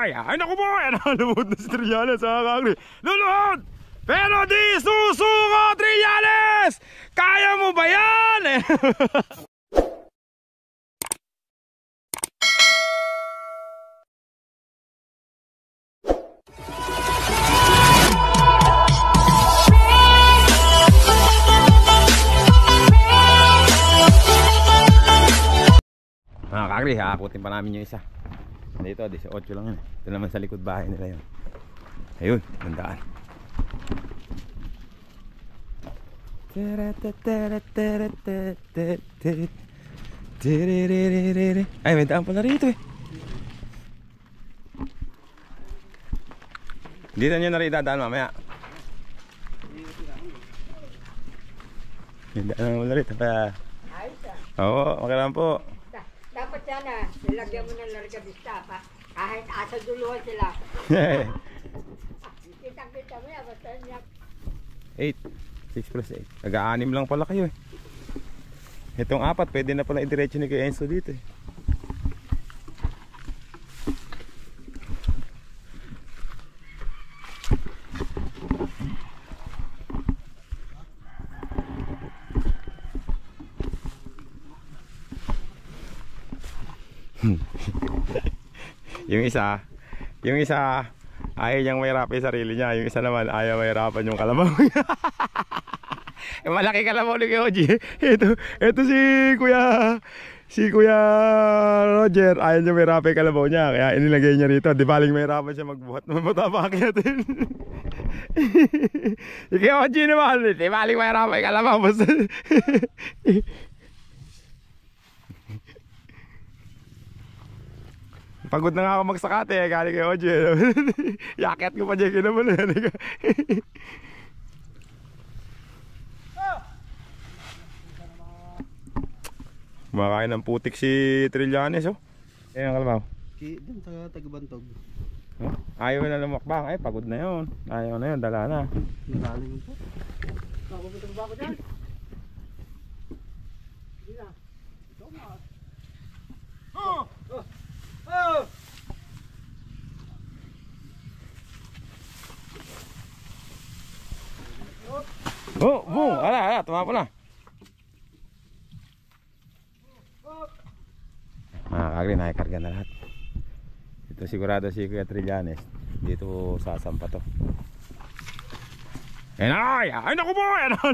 ay! Ay naku po! Lumuhod na si Trillanes sa kakri. Luluhod! Pero di susuko, Trillanes! Kaya mo ba yan? Mga kakri, haakutin pa namin yung isa. Dito, 18 lang yun. Ito naman sa likod bahay nila yun. Ayun, bandaan. Ay, may daan pala rito eh. Dito nyo na rin dadaan mamaya. May daan pala rito. Oo, makilang po. Dapat sana, nilagyan mo ng largabista pa. Kahit asa duluhan sila. Kitang-kita mo yan, basta niya. 8, 6 plus 8. Nag-aanim lang pala kayo eh. Itong 4, pwede na pala idiretso ni kay Enzo dito eh. yung isa ayaw niyang mahirapan yung sarili niya, yung isa naman ayaw mahirapan yung kalabaw. Malaki kalabaw ni Oji. Ito si Kuya Roger, ayaw niya mahirapan yung kalabaw niya, kaya inilagay niya rito. Di baling mahirapan siya magbuhat, matapakyatin. Si Kuya Oji naman, di baling mahirapan yung kalabaw. Pagod na nga ako magsakate eh, galing kay Oji. Yakyat ko pa dyan naman eh. Kumakain ng putik si Trillanes oh. Ayan ang kalabaw. Doon sa Tagabantog. Oh, ayaw na lumakbang. Ay, pagod na yun. Ayaw na yun, dala na. Nagaling po. Mapupunta ba ako dyan? Hindi na. Oh, boom! Ala, tumapo na. Mga kakri, nakikarga na lahat. Ito sigurado si Kuya Trillanes. Dito sasampa to. Ay naku po!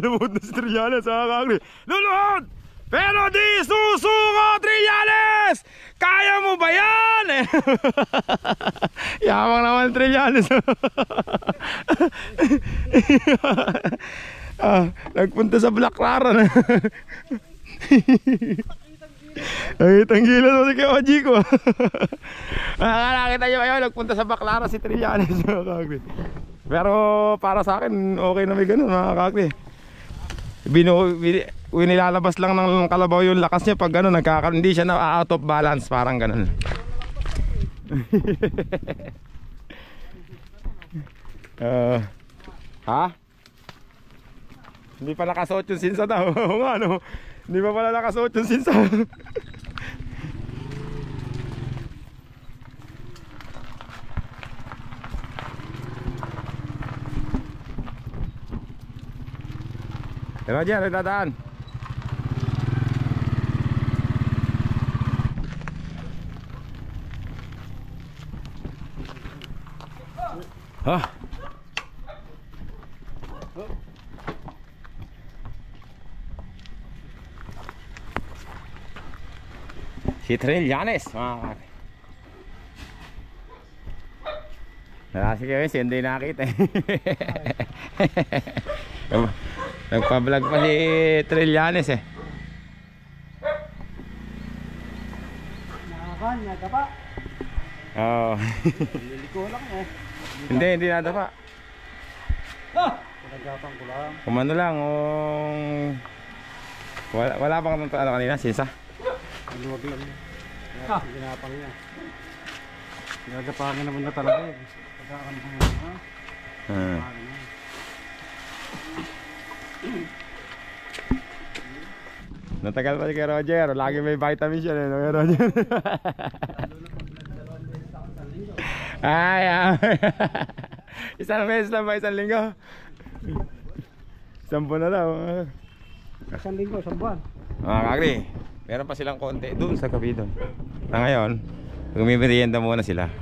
Lumuhod na si Trillanes sa kakri. Luluhod! Pero di susuko, Trillanes! Kaya mo ba yan? Yamang naman Trillanes. Nagpunta sa Black Rara na. Ay, tanggilan mo si Kuya Oji ko. Nakakita nyo kayo, nagpunta sa Baclara si Trillanes. Pero para sa akin, okay na may ganun mga kakri. Nilalabas lang ng kalabaw yung lakas niya pag gano'n, hindi siya na out of balance, parang gano'n. Ha? Hindi pa nakasuot yung sinsa daw. Oo nga no. Hindi pa pala nakasuot yung sinsa. Roger, dadaan. Si Trillanes, mga kakri. Narasi kayo, hindi nakita eh. Nagpa-vlog pa si Trillanes eh. Nakakanya ka pa. Oo. Liliko lang eh. Hindi nadapa. Pinagapang ko lang. Kumano lang, wala pang ano kanina, sinsa? Luwag lang niya. Ginapang niya. Pinagapangin naman na talaga eh. Pagkakamang niya. Natagal pa si Kuya Roger, lagi may vitamin siya eh, no, Kuya Roger? Ay, ay. Isang beses lang ba? Isang linggo? 10 na daw. Isang linggo, isang buwan. Mga kakri, meron pa silang konti dun sa gabi dun. Na ngayon, gumimerienda muna sila.